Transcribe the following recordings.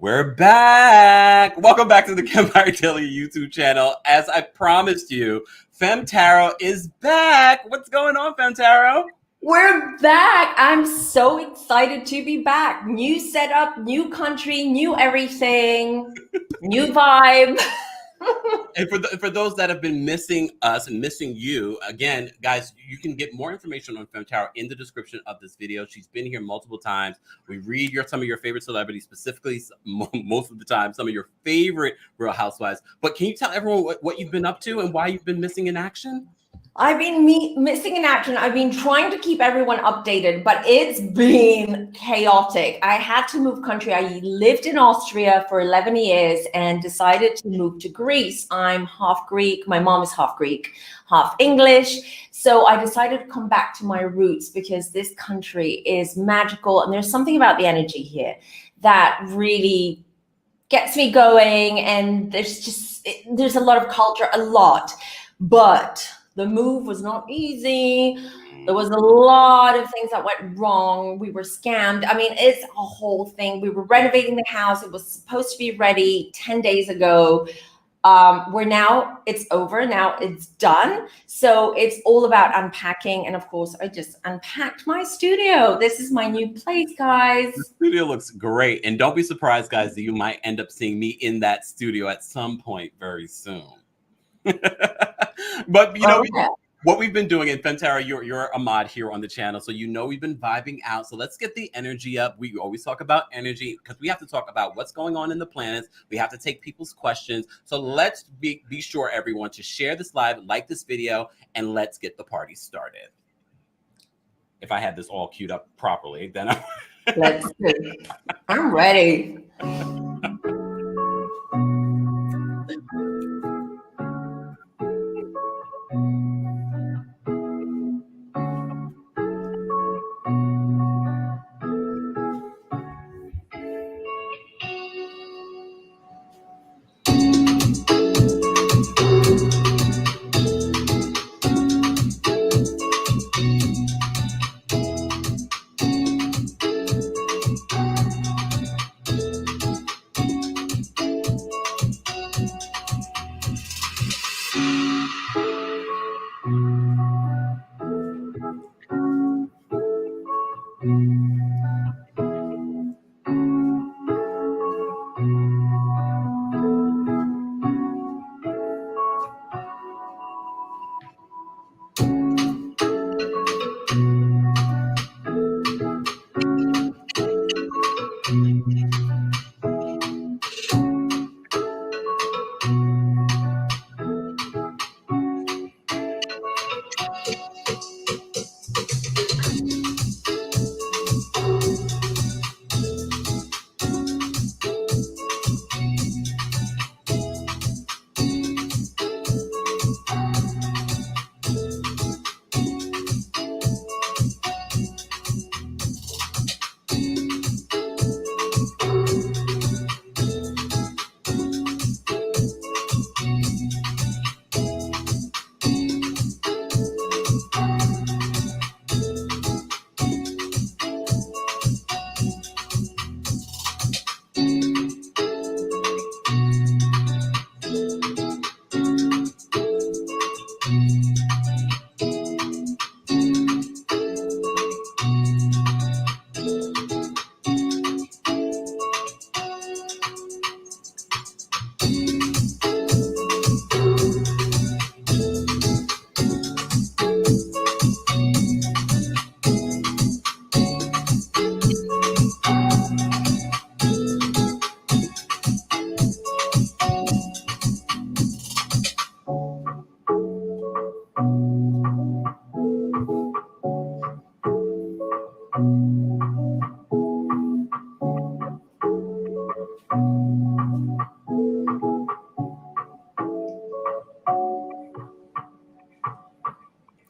We're back. Welcome back to the Kempire Daily YouTube channel. As I promised you, Femme Tarot is back. What's going on, Femme Tarot? We're back. I'm so excited to be back. New setup, new country, new everything, new vibe. And for those that have been missing us and missing you, again, guys, you can get more information on Femme Tarot in the description of this video. She's been here multiple times. We read some of your favorite celebrities, specifically most of the time, some of your favorite Real Housewives. But can you tell everyone what you've been up to and why you've been missing in action? I've been missing in action. I've been trying to keep everyone updated, but it's been chaotic. I had to move country. I lived in Austria for 11 years and decided to move to Greece. I'm half Greek. My mom is half Greek, half English. So I decided to come back to my roots because this country is magical. And there's something about the energy here that really gets me going. And there's a lot of culture, but the move was not easy. There was a lot of things that went wrong. We were scammed. I mean, it's a whole thing. We were renovating the house. It was supposed to be ready 10 days ago. It's over. Now it's done. So it's all about unpacking. And of course, I just unpacked my studio. This is my new place, guys. The studio looks great. And don't be surprised, guys, that you might end up seeing me in that studio at some point very soon. But you know, what we've been doing, and Femme Tarot, you're a mod here on the channel, so you know we've been vibing out. So let's get the energy up. We always talk about energy because we have to talk about what's going on in the planets. We have to take people's questions. So let's be sure, everyone, to share this live, like this video, and let's get the party started. If I had this all queued up properly, then let's do. I'm ready.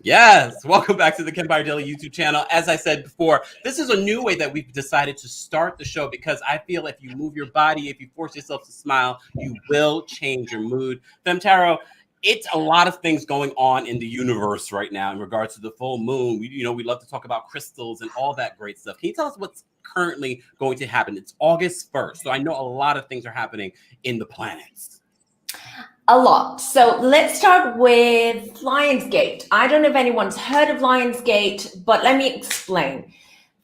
Yes, welcome back to the Kempire Daily YouTube channel. As I said before, this is a new way that we've decided to start the show because I feel if you move your body, if you force yourself to smile, you will change your mood. Femme Tarot, it's a lot of things going on in the universe right now in regards to the full moon. We love to talk about crystals and all that great stuff. Can you tell us what's currently going to happen? It's August 1st. So I know a lot of things are happening in the planets. A lot. So let's start with Lionsgate. I don't know if anyone's heard of Lionsgate, but let me explain.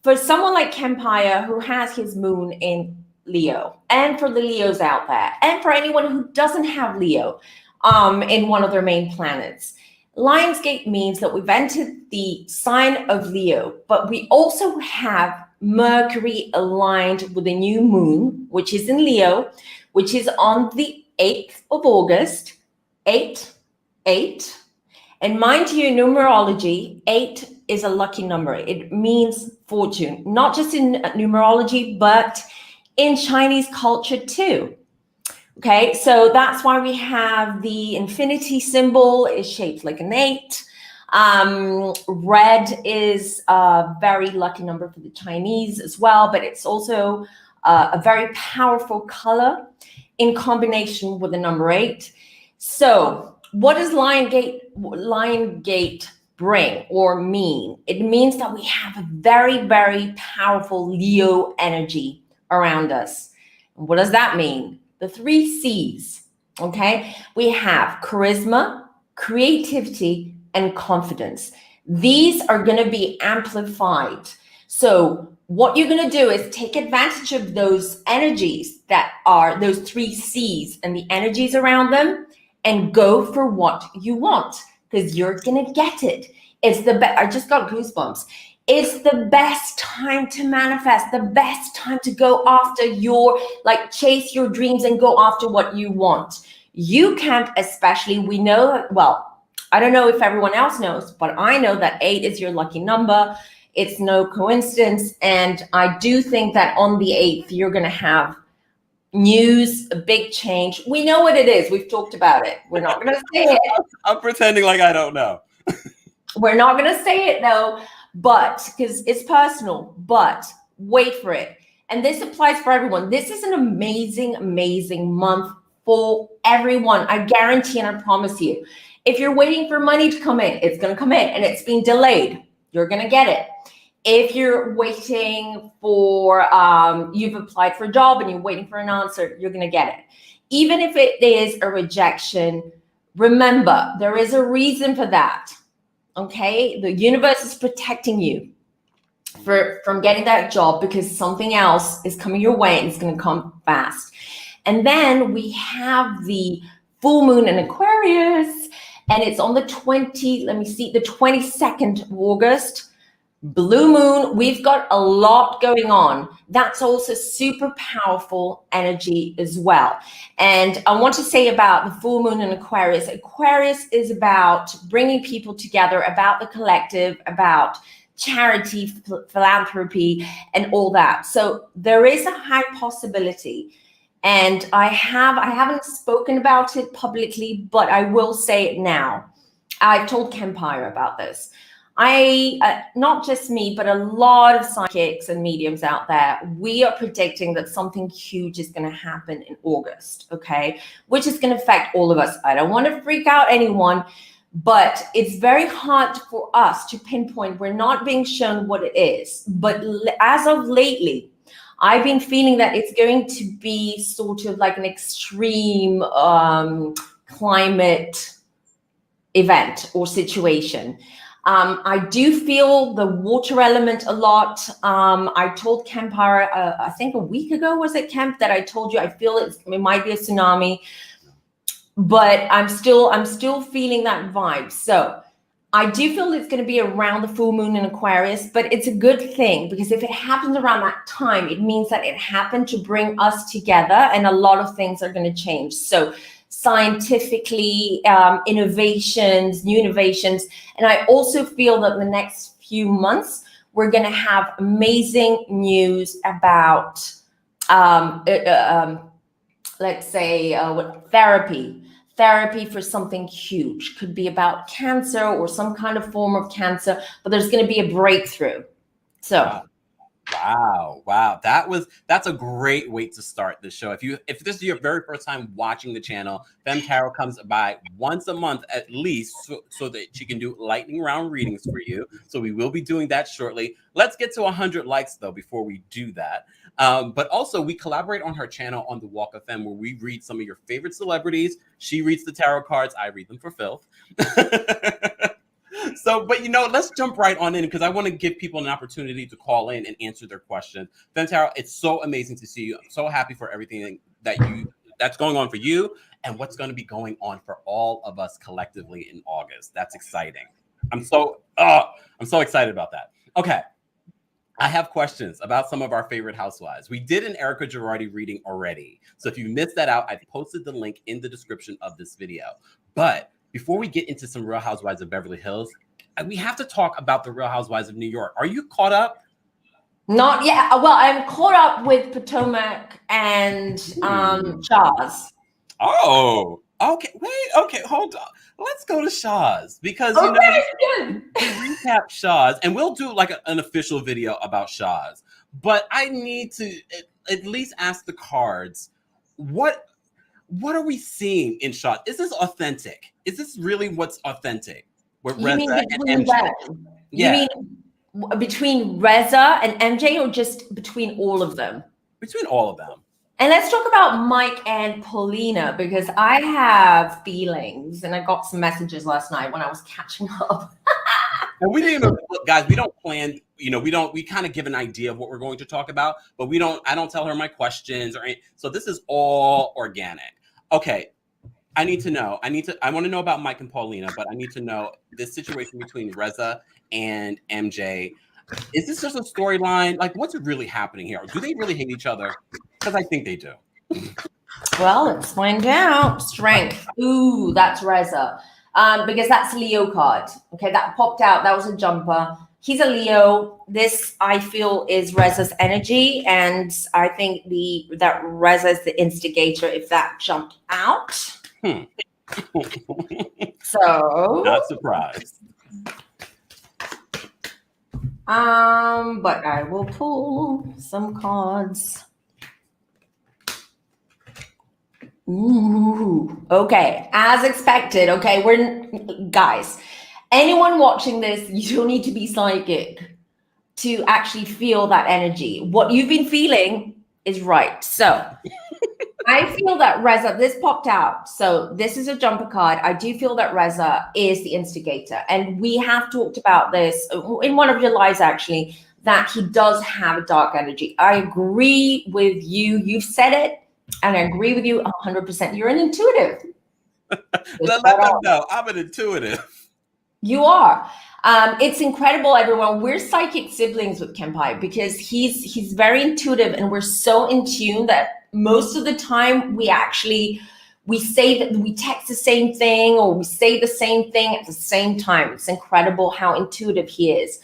For someone like Kempire, who has his moon in Leo, and for the Leos out there, and for anyone who doesn't have Leo in one of their main planets, Lionsgate means that we've entered the sign of Leo, but we also have Mercury aligned with a new moon, which is in Leo, which is on the 8th of August, 8, 8. And mind you, in numerology, 8 is a lucky number. It means fortune, not just in numerology, but in Chinese culture too. Okay, so that's why we have the infinity symbol is shaped like an 8. Red is a very lucky number for the Chinese as well, but it's also a very powerful color in combination with the number 8. So what does Lionsgate bring or mean? It means that we have a very, very powerful Leo energy around us. And what does that mean? The 3 C's, okay? We have charisma, creativity, and confidence. These are going to be amplified. So what you're going to do is take advantage of those energies that are those 3 C's and the energies around them and go for what you want, because you're going to get it. It's the best. I just got goosebumps. It's the best time to manifest, the best time to go after your, like, chase your dreams and go after what you want. You can't, especially, we know, well, I don't know if everyone else knows, but I know that 8 is your lucky number. It's no coincidence. And I do think that on the 8th, you're going to have news, a big change. We know what it is. We've talked about it. We're not going to say it. I'm pretending like I don't know. We're not going to say it though, but because it's personal, but wait for it. And this applies for everyone. This is an amazing, amazing month for everyone. I guarantee and I promise you, if you're waiting for money to come in, it's going to come in, and it's been delayed. You're going to get it. If you're waiting for, you've applied for a job and you're waiting for an answer, you're going to get it. Even if it is a rejection, remember, there is a reason for that. Okay? The universe is protecting you from getting that job, because something else is coming your way and it's going to come fast. And then we have the full moon in Aquarius, and it's on the 22nd of August. Blue moon, we've got a lot going on. That's also super powerful energy as well. And I want to say about the full moon in Aquarius. Aquarius is about bringing people together, about the collective, about charity, philanthropy, and all that. So there is a high possibility. And I haven't spoken about it publicly, but I will say it now. I've told Kempire about this. Not just me, but a lot of psychics and mediums out there, we are predicting that something huge is going to happen in August, okay? Which is going to affect all of us. I don't want to freak out anyone, but it's very hard for us to pinpoint. We're not being shown what it is. But as of lately, I've been feeling that it's going to be sort of like an extreme climate event or situation. I do feel the water element a lot. I told Kempire, I think a week ago, was it, Kemp, that I told you I feel it might be a tsunami, but I'm still feeling that vibe. So I do feel it's going to be around the full moon in Aquarius, but it's a good thing, because if it happens around that time, it means that it happened to bring us together, and a lot of things are going to change. So scientifically, innovations, new innovations. And I also feel that the next few months, we're going to have amazing news about, let's say, therapy for something huge. Could be about cancer or some kind of form of cancer, but there's going to be a breakthrough. So Wow. That's a great way to start the show. If this is your very first time watching the channel, Femme Tarot comes by once a month at least so that she can do lightning round readings for you. So we will be doing that shortly. Let's get to 100 likes though before we do that. But also we collaborate on her channel on the Walk of Femme, where we read some of your favorite celebrities. She reads the tarot cards, I read them for filth. So, but let's jump right on in, because I want to give people an opportunity to call in and answer their questions. Femme Tarot, it's so amazing to see you. I'm so happy for everything that's going on for you and what's going to be going on for all of us collectively in August. That's exciting. I'm so excited about that. Okay. I have questions about some of our favorite housewives. We did an Erika Girardi reading already. So if you missed that out, I posted the link in the description of this video. But before we get into some Real Housewives of Beverly Hills, we have to talk about the Real Housewives of New York. Are you caught up? Not yet. Well, I'm caught up with Potomac and Shaw's. Oh, okay. Wait, okay, hold on. Let's go to Shaw's, because good. To recap Shaw's, and we'll do like an official video about Shaw's. But I need to at least ask the cards, what are we seeing in Shaw's? Is this authentic? Is this really what's authentic? With You Reza mean and between MJ? Yeah. You mean between Reza and MJ, or just between all of them? Between all of them. And let's talk about Mike and Paulina, because I have feelings, and I got some messages last night when I was catching up. And we didn't even, guys, we don't plan, we kind of give an idea of what we're going to talk about, but I don't tell her my questions or anything. So this is all organic. Okay. I want to know about Mike and Paulina, but I need to know this situation between Reza and MJ. Is this just a storyline? Like, what's really happening here? Do they really hate each other? Because I think they do. Well, let's find out. Strength. Ooh, that's Reza. Because that's a Leo card. Okay, that popped out. That was a jumper. He's a Leo. This, I feel, is Reza's energy. And I think that Reza is the instigator if that jumped out. So. Not surprised. But I will pull some cards. Ooh, okay, as expected. Okay, guys, anyone watching this, you don't need to be psychic to actually feel that energy. What you've been feeling is right. So I feel that Reza, this popped out. So this is a jumper card. I do feel that Reza is the instigator. And we have talked about this in one of your lives, actually, that he does have a dark energy. I agree with you. You've said it. And I agree with you 100%. You're an intuitive. Let them know. I'm an intuitive. You are. It's incredible, everyone. We're psychic siblings with Kempire, because he's very intuitive, and we're so in tune that most of the time we say that we text the same thing, or we say the same thing at the same time. It's incredible how intuitive he is.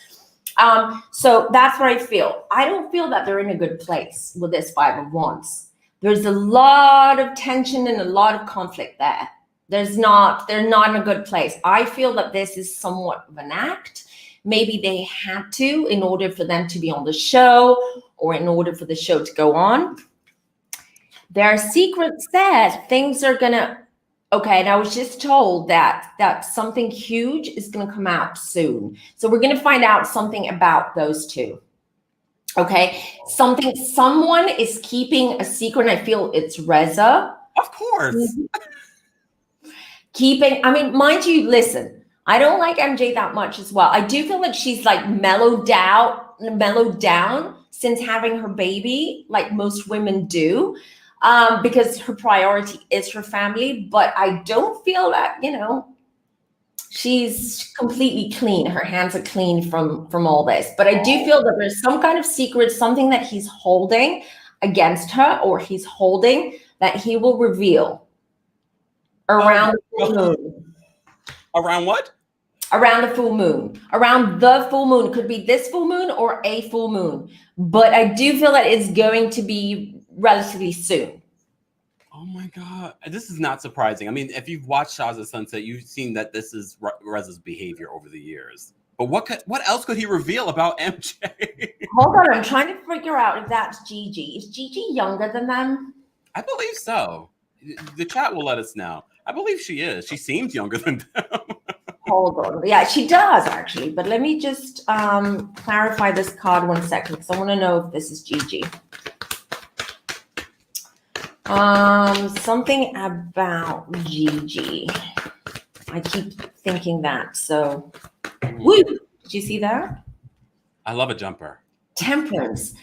So that's what I feel. I don't feel that they're in a good place with this Five of Wands. There's a lot of tension and a lot of conflict there. They're not in a good place. I feel that this is somewhat of an act. Maybe they had to in order for them to be on the show, or in order for the show to go on. There are secrets there. Things are gonna, okay, and I was just told that something huge is gonna come out soon. So we're gonna find out something about those two. Okay, someone is keeping a secret. And I feel it's Reza. Of course. I mean, mind you, listen, I don't like MJ that much as well. I do feel like she's like mellowed down since having her baby, like most women do, because her priority is her family. But I don't feel that, she's completely clean. Her hands are clean from all this. But I do feel that there's some kind of secret, something that he's holding against her, or he's holding that he will reveal around the full moon. Around what? Around the full moon. Around the full moon. Could be this full moon or a full moon. But I do feel that it's going to be relatively soon. Oh my God. This is not surprising. I mean, if you've watched Shaw's at Sunset, you've seen that this is Reza's behavior over the years. But what else could he reveal about MJ? Hold on, I'm trying to figure out if that's Gigi. Is Gigi younger than them? I believe so. The chat will let us know. I believe she is. She seems younger than them. Hold on. Yeah, she does actually. But let me just clarify this card 1 second because I want to know if this is Gigi. Something about Gigi. I keep thinking that. So, woo! Did you see that? I love a jumper. Temperance.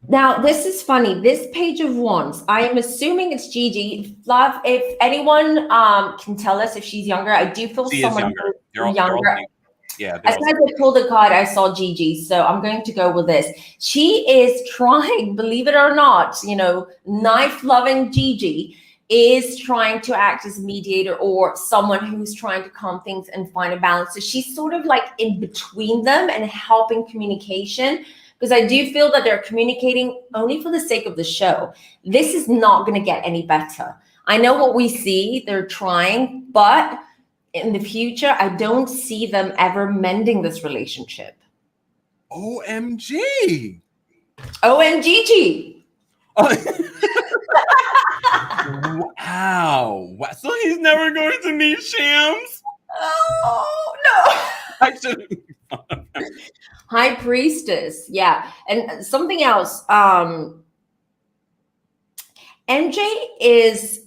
Now, this is funny. This page of wands, I am assuming it's Gigi. Love, if anyone can tell us if she's younger, I do feel She someone is younger. younger. Yeah. As soon as I pulled the card, I saw Gigi. So I'm going to go with this. She is trying, believe it or not, knife-loving Gigi is trying to act as mediator or someone who's trying to calm things and find a balance. So she's sort of like in between them and helping communication. Because I do feel that they're communicating only for the sake of the show. This is not going to get any better. I know what we see, they're trying, but in the future, I don't see them ever mending this relationship. OMG. OMGG. Wow. So he's never going to meet Shams? Oh, no. I shouldn't. High Priestess, yeah. And something else, MJ is,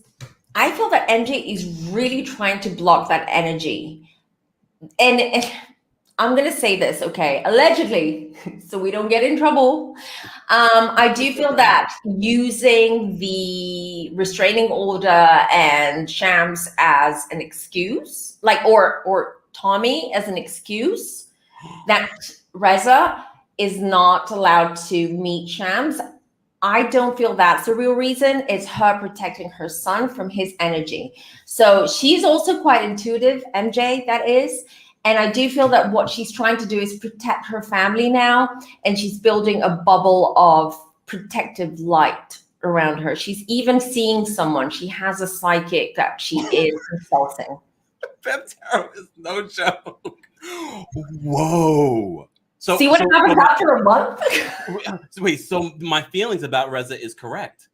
I feel that MJ is really trying to block that energy. And I'm going to say this, okay, allegedly, so we don't get in trouble. I do feel that using the restraining order and Shams as an excuse, like, or Tommy as an excuse, that Reza is not allowed to meet Shams. I don't feel that's the real reason. It's her protecting her son from his energy. So she's also quite intuitive, MJ, that is. And I do feel that what she's trying to do is protect her family now. And she's building a bubble of protective light around her. She's even seeing someone. She has a psychic that she is consulting. Femme Tarot is no joke. Whoa. So, see what happens after a month? Wait, so my feelings about Reza is correct.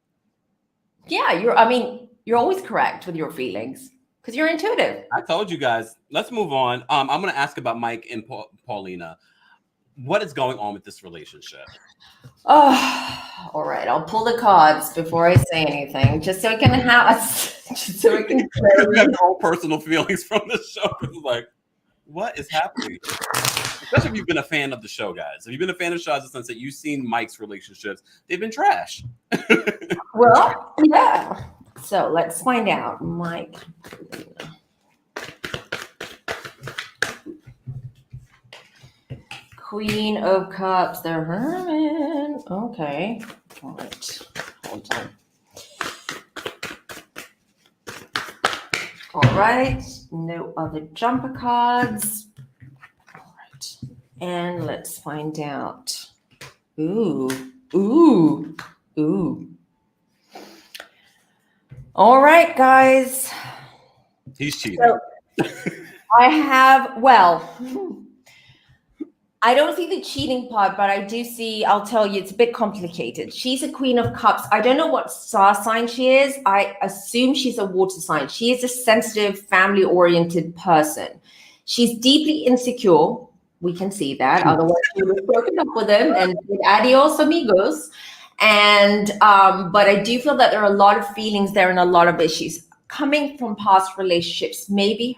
Yeah, you're always correct with your feelings because you're intuitive. I told you guys. Let's move on. I'm going to ask about Mike and Paulina. What is going on with this relationship? Oh, all right. I'll pull the cards before I say anything, just so I can We have no personal feelings from the show. It's like, what is happening? Especially if you've been a fan of the show, guys. If you've been a fan of Shaw's the sense that you've seen Mike's relationships, they've been trash. Well, yeah. So let's find out. Mike. Queen of Cups, the Hermit. Okay. All right. Hold on. All right. No other jumper cards. All right. And let's find out. Ooh. All right, guys. He's cheating. So, I don't see the cheating part, but I do see, I'll tell you, it's a bit complicated. She's a Queen of Cups. I don't know what star sign she is. I assume she's a water sign. She is a sensitive, family-oriented person. She's deeply insecure. We can see that. Otherwise, she would have broken up with him and said, adios, amigos. And, but I do feel that there are a lot of feelings there and a lot of issues coming from past relationships. Maybe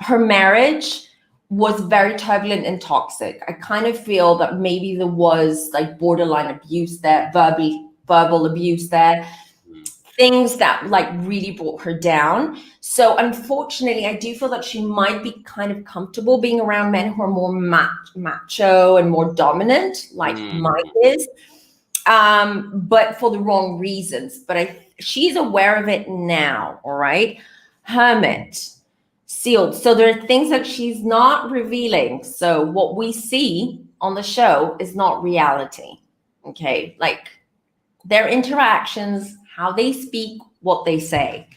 her marriage was very turbulent and toxic. I kind of feel that maybe there was like borderline abuse there, verbal abuse there, things that like really brought her down. So unfortunately, I do feel that she might be kind of comfortable being around men who are more macho and more dominant, like Mike is, but for the wrong reasons. But she's aware of it now, all right? Hermit. Sealed. So there are things that she's not revealing. So what we see on the show is not reality. Okay. Like their interactions, how they speak, what they say.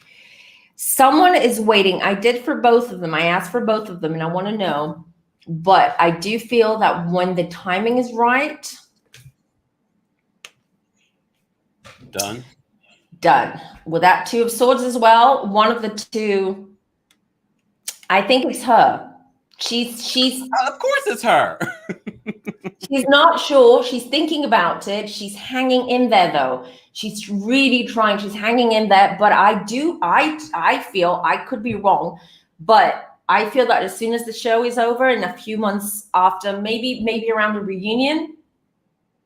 Someone is waiting. I did for both of them. I asked for both of them and I want to know, But I do feel that when the timing is right, done. With that Two of Swords as well, one of the two, I think it's her. She's Of course it's her. she's not sure. She's thinking about it. She's hanging in there though. She's really trying. She's hanging in there. But I feel, I could be wrong, but I feel that as soon as the show is over, in a few months after, maybe around the reunion,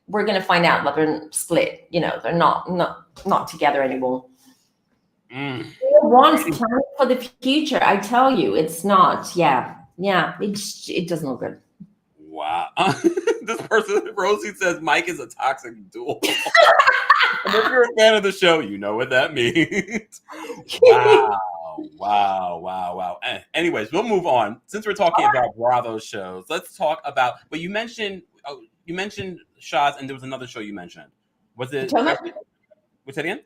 we're gonna find out that they're split. You know, they're not together anymore. They're once planning for the future. I tell you, it's not. Yeah. It doesn't look good. Wow. This person, Rosie, says Mike is a toxic duel. And if you're a fan of the show, you know what that means. Wow. Anyways, we'll move on. Since we're talking about Bravo shows, let's talk about, but you mentioned Shaw's, and there was another show you mentioned. Was it Potomac? What's that again?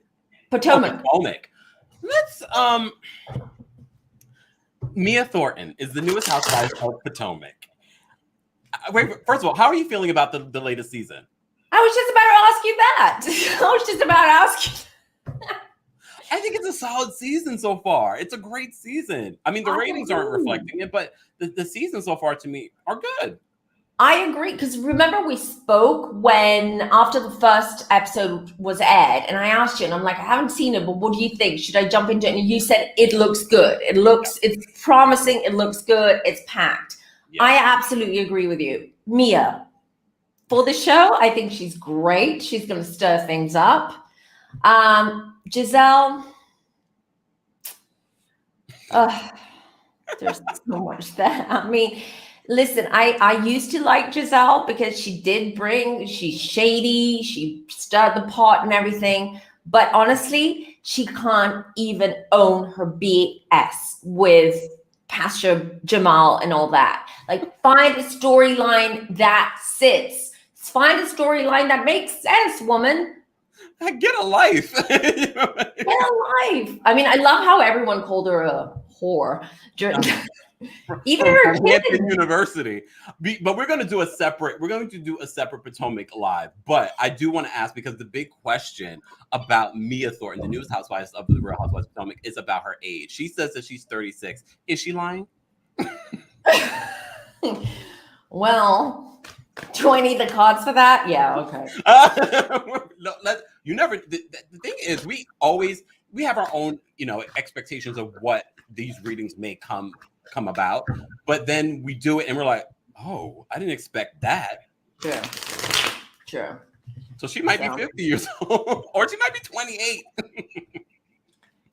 Potomac. Potomac. Let's Mia Thornton is the newest housewife of Potomac. Wait, first of all, how are you feeling about the latest season? I was just about to ask you that. I was just about to ask you. I think it's a solid season so far. It's a great season. I mean, the ratings aren't reflecting it, but the season so far to me are good. I agree, because remember we spoke when after the first episode was aired, and I asked you, and I'm like, I haven't seen it, but what do you think? Should I jump into it? And you said it looks good. It's promising. It looks good. It's packed. Yeah. I absolutely agree with you, Mia. For the show, I think she's great. She's going to stir things up. Giselle, there's so much there. I mean, listen, I used to like Giselle because she's shady, she stirred the pot and everything. But honestly, she can't even own her BS with Pastor Jamal and all that. Like, find a storyline that sits. Find a storyline that makes sense, woman. Get a life. Get a life. I mean, I love how everyone called her a whore. Even her kids. University. But we're going to do a separate Potomac live. But I do want to ask, because the big question about Mia Thornton, the newest housewives of the Real Housewives of Potomac, is about her age. She says that she's 36. Is she lying? Well, do I need the cards for that? Yeah, okay. The thing is, we have our own, expectations of what these readings may come about, but then we do it and we're like, oh, I didn't expect that. Sure. So she might be 50 years old, or she might be 28.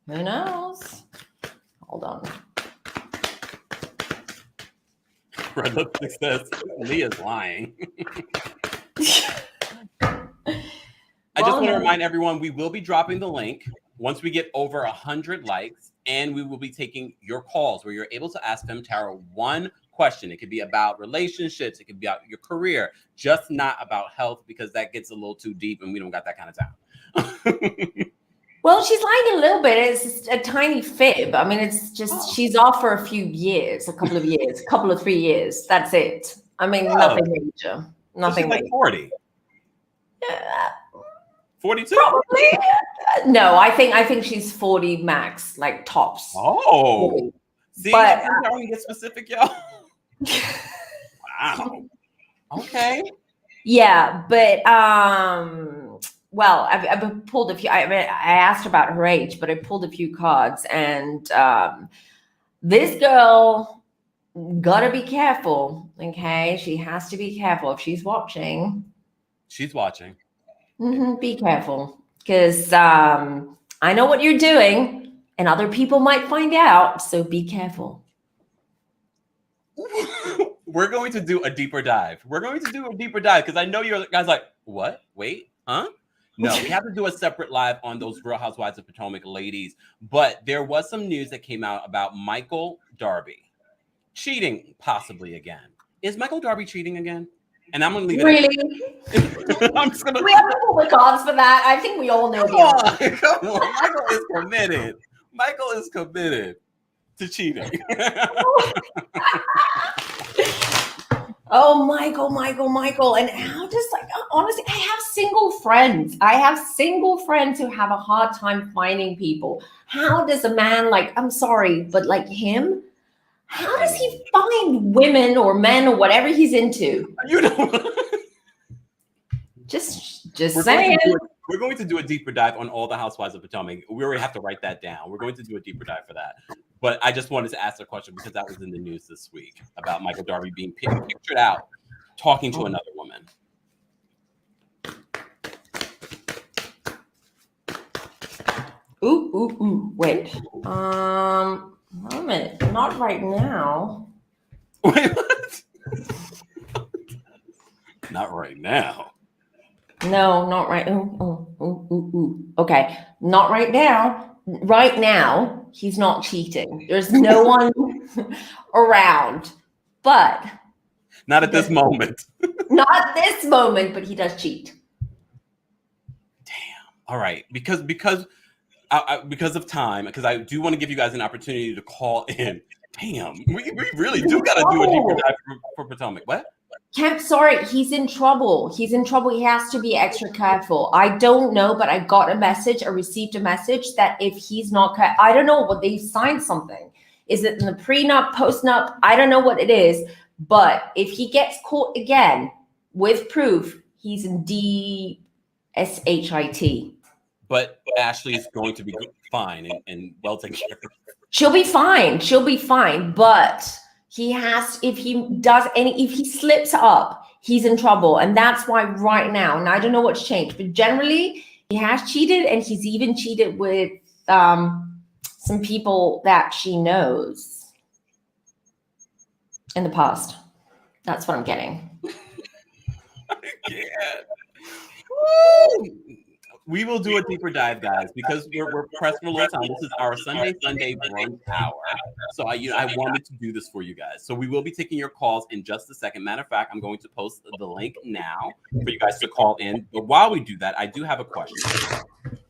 Who knows? Hold on. Red Lipstick says Leah's lying. I just want to remind everyone, we will be dropping the link once we get over 100 likes, and we will be taking your calls where you're able to ask Femme Tarot one question. It could be about relationships. It could be about your career, just not about health, because that gets a little too deep and we don't got that kind of time. Well, she's lying a little bit. It's just a tiny fib. I mean, it's just she's off for a few years, a couple of 3 years. That's it. I mean, nothing major. Nothing so she's like 40. Yeah. 42? Probably. No, I think she's 40 max, like tops. Oh. 40. See, but I want to get specific, y'all. Wow. Okay. Yeah, but well, I've pulled a few. I asked about her age, but I pulled a few cards, and this girl gotta be careful. Okay, she has to be careful if she's watching. She's watching. Be careful, because I know what you're doing, and other people might find out. So be careful. We're going to do a deeper dive. Because I know you're guys like, what? Wait, huh? No, we have to do a separate live on those Real Housewives of Potomac ladies. But there was some news that came out about Michael Darby cheating possibly again. Is Michael Darby cheating again? And I'm going to leave it. Really? I'm just gonna. We have to pull the cards for that. I think we all know. Come on. Michael is committed. Michael is committed to cheating. Oh, Michael. And how does, like, honestly, I have single friends. I have single friends who have a hard time finding people. How does a man like, I'm sorry, but like him, how does he find women or men or whatever he's into? You know, Just we're saying. we're going to do a deeper dive on all the Housewives of Potomac. We already have to write that down. We're going to do a deeper dive for that. But I just wanted to ask a question because that was in the news this week about Michael Darby being pictured out talking to another woman. Ooh. Wait. Moment. Not right now. Wait, what? Not right now. No, not right. Ooh. Okay, not right now. Right now, he's not cheating. There's no one around. But not at this moment. Not at this moment, but he does cheat. Damn. All right, because of time, because I do want to give you guys an opportunity to call in. Damn, we really do got to do a deeper dive for Potomac. What? Sorry, he's in trouble. He's in trouble. He has to be extra careful. I don't know, but I got a message. I received a message that if he's not, I don't know what they signed something. Is it in the prenup, postnup? I don't know what it is. But if he gets caught again with proof, he's in DSHIT. But Ashley is going to be fine and well taken care of. She'll be fine. She'll be fine. But he has, if he slips up, he's in trouble. And that's why right now, and I don't know what's changed, but generally he has cheated, and he's even cheated with some people that she knows in the past. That's what I'm getting. Yeah. Woo! We will do a deeper dive, guys, because we're pressed for a little time. This is our Sunday brunch hour. So I wanted to do this for you guys. So we will be taking your calls in just a second. Matter of fact, I'm going to post the link now for you guys to call in. But while we do that, I do have a question.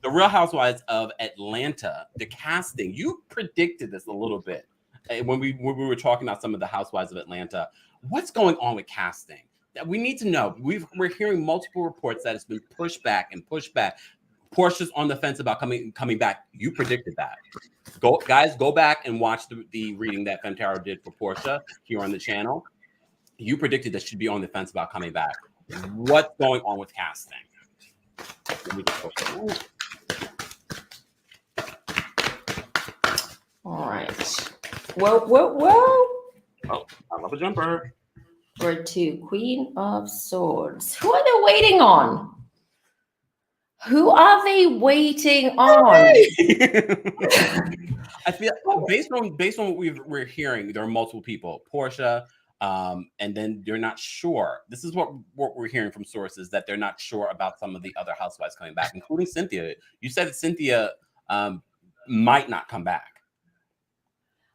The Real Housewives of Atlanta, the casting, you predicted this a little bit when we were talking about some of the Housewives of Atlanta. What's going on with casting? That we need to know. We're hearing multiple reports that it's been pushed back. Portia's on the fence about coming back. You predicted that. Go back and watch the reading that Femme Tarot did for Portia here on the channel. You predicted that she'd be on the fence about coming back. What's going on with casting? All right. Whoa. Oh, I love a jumper. We're to Queen of Swords. Who are they waiting on? Who are they waiting on? I feel based on what we're hearing, there are multiple people. Portia, and then they're not sure. This is what we're hearing from sources, that they're not sure about some of the other housewives coming back, including Cynthia. You said that Cynthia might not come back.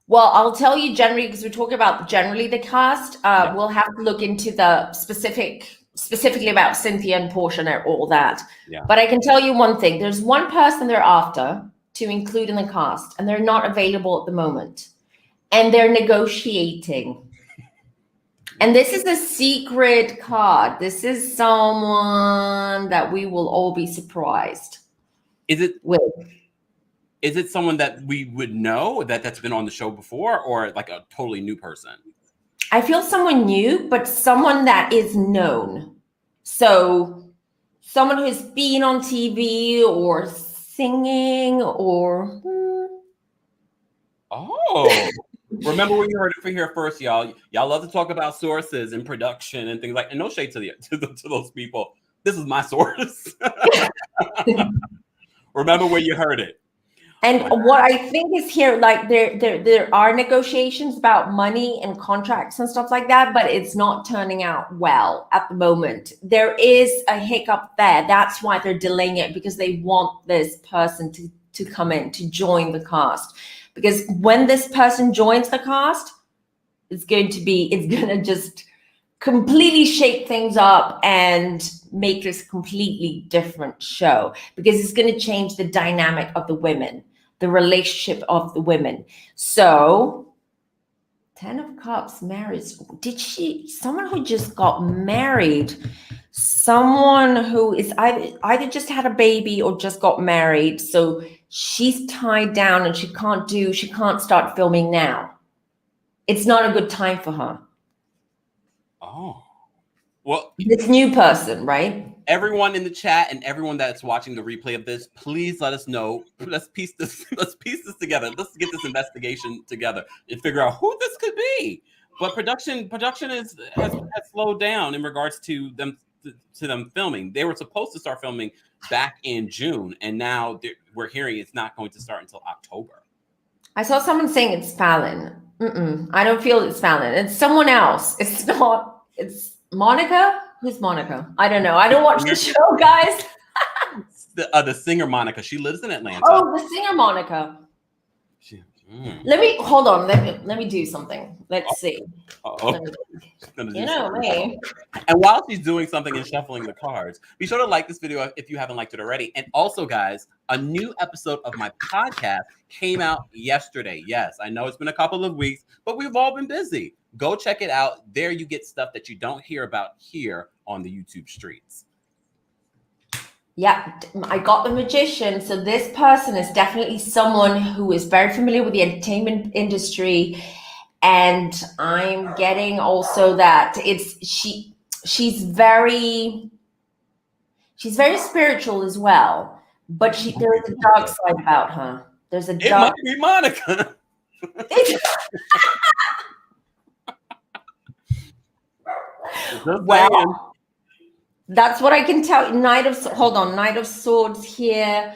Well, I'll tell you generally, because we're talking about generally the cast. We'll have to look into the specifically about Cynthia and Portia and all that. Yeah. But I can tell you one thing. There's one person they're after to include in the cast, and they're not available at the moment. And they're negotiating. And this is a secret card. This is someone that we will all be surprised. Is it with. Is it someone that we would know that's been on the show before, or like a totally new person? I feel someone new, but someone that is known. So someone who's been on TV or singing or. Oh, remember when you heard it here first, y'all. Y'all love to talk about sources and production and things like. And no shade to those people. This is my source. Remember where you heard it. And what I think is here, like there are negotiations about money and contracts and stuff like that, but it's not turning out well at the moment. There is a hiccup there. That's why they're delaying it, because they want this person to come in, to join the cast. Because when this person joins the cast, it's going to just completely shake things up and make this a completely different show, because it's going to change the dynamic of the women, the relationship of the women. So 10 of Cups, marriage. Someone who just got married, someone who is either just had a baby or just got married. So she's tied down and she can't start filming now. It's not a good time for her. Oh, well, this new person, right? Everyone in the chat and everyone that's watching the replay of this, please let us know. Let's piece this together. Let's get this investigation together and figure out who this could be. But production has slowed down in regards to them filming. They were supposed to start filming back in June, and now we're hearing it's not going to start until October. I saw someone saying it's Fallon. I don't feel it's Fallon. It's someone else. It's not. It's Monica. Who's Monica? I don't know. I don't watch the show, guys. The singer Monica. She lives in Atlanta. Oh, the singer Monica. Let me hold on. Let me do something. Let's see. You know me. And while she's doing something and shuffling the cards, be sure to like this video if you haven't liked it already. And also, guys, a new episode of my podcast came out yesterday. Yes, I know it's been a couple of weeks, but we've all been busy. Go check it out. There you get stuff that you don't hear about here on the YouTube streets. Yeah, I got the magician. So this person is definitely someone who is very familiar with the entertainment industry. And I'm getting also that she's very spiritual as well. But there is a dark side about her. There's a dark. It must be Monica. Well, that's what I can tell you. Knight of Swords here.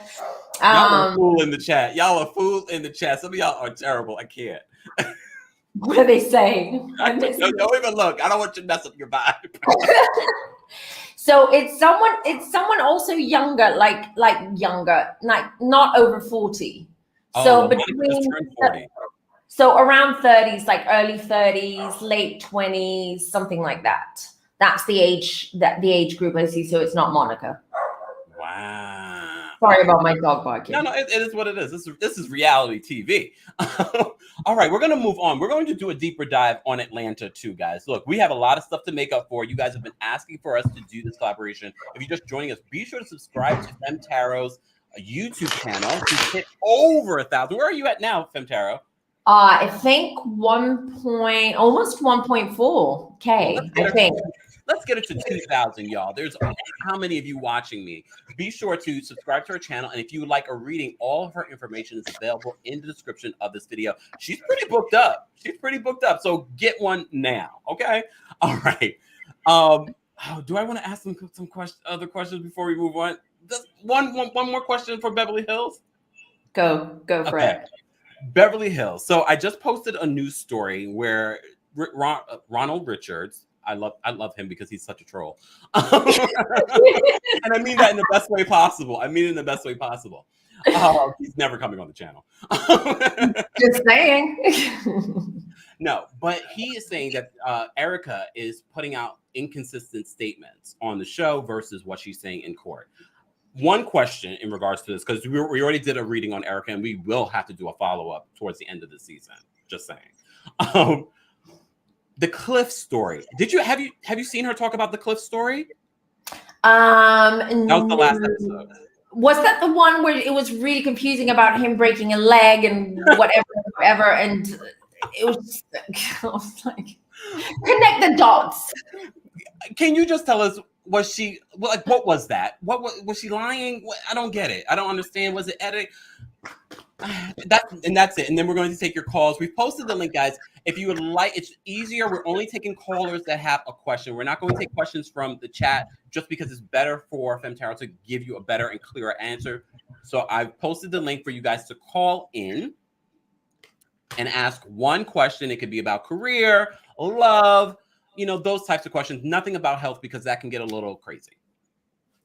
Y'all are fool in the chat. Y'all are fool in the chat. Some of y'all are terrible. I can't. What are they saying? Don't even look. I don't want you to mess up your vibe. So it's someone also younger, like younger, like not over 40. So between 40. So around 30s, like early 30s, late 20s, something like that. That's the age group I see. So it's not Monica. Wow. Sorry about my dog barking. No, it is what it is. This is reality TV. All right, we're going to move on. We're going to do a deeper dive on Atlanta too, guys. Look, we have a lot of stuff to make up for. You guys have been asking for us to do this collaboration. If you're just joining us, be sure to subscribe to Femme Tarot's YouTube channel to hit over 1,000. Where are you at now, Femme Tarot? I think almost 1.4K. I think. Let's get it to 2,000, y'all. There's how many of you watching me? Be sure to subscribe to her channel. And if you would like a reading, all of her information is available in the description of this video. She's pretty booked up. So get one now. Okay. All right. Do I want to ask some other questions before we move on? Just one more question for Beverly Hills. Go for it. Beverly Hills. So I just posted a news story where Ronald Richards, I love him because he's such a troll. And I mean that in the best way possible. He's never coming on the channel. Just saying. No, but he is saying that Erika is putting out inconsistent statements on the show versus what she's saying in court. One question in regards to this, because we already did a reading on Erika, and we will have to do a follow-up towards the end of the season. Just saying. The Cliff story. Have you seen her talk about the Cliff story? That was the last episode. Was that the one where it was really confusing about him breaking a leg and whatever, and it was like, connect the dots. Can you just tell us, what was that? Was she lying? I don't get it. I don't understand. Was it editing? That's it. And then we're going to take your calls. We've posted the link, guys. If you would like, it's easier. We're only taking callers that have a question. We're not going to take questions from the chat just because it's better for Femme Tarot to give you a better and clearer answer. So I've posted the link for you guys to call in and ask one question. It could be about career, love, those types of questions. Nothing about health, because that can get a little crazy.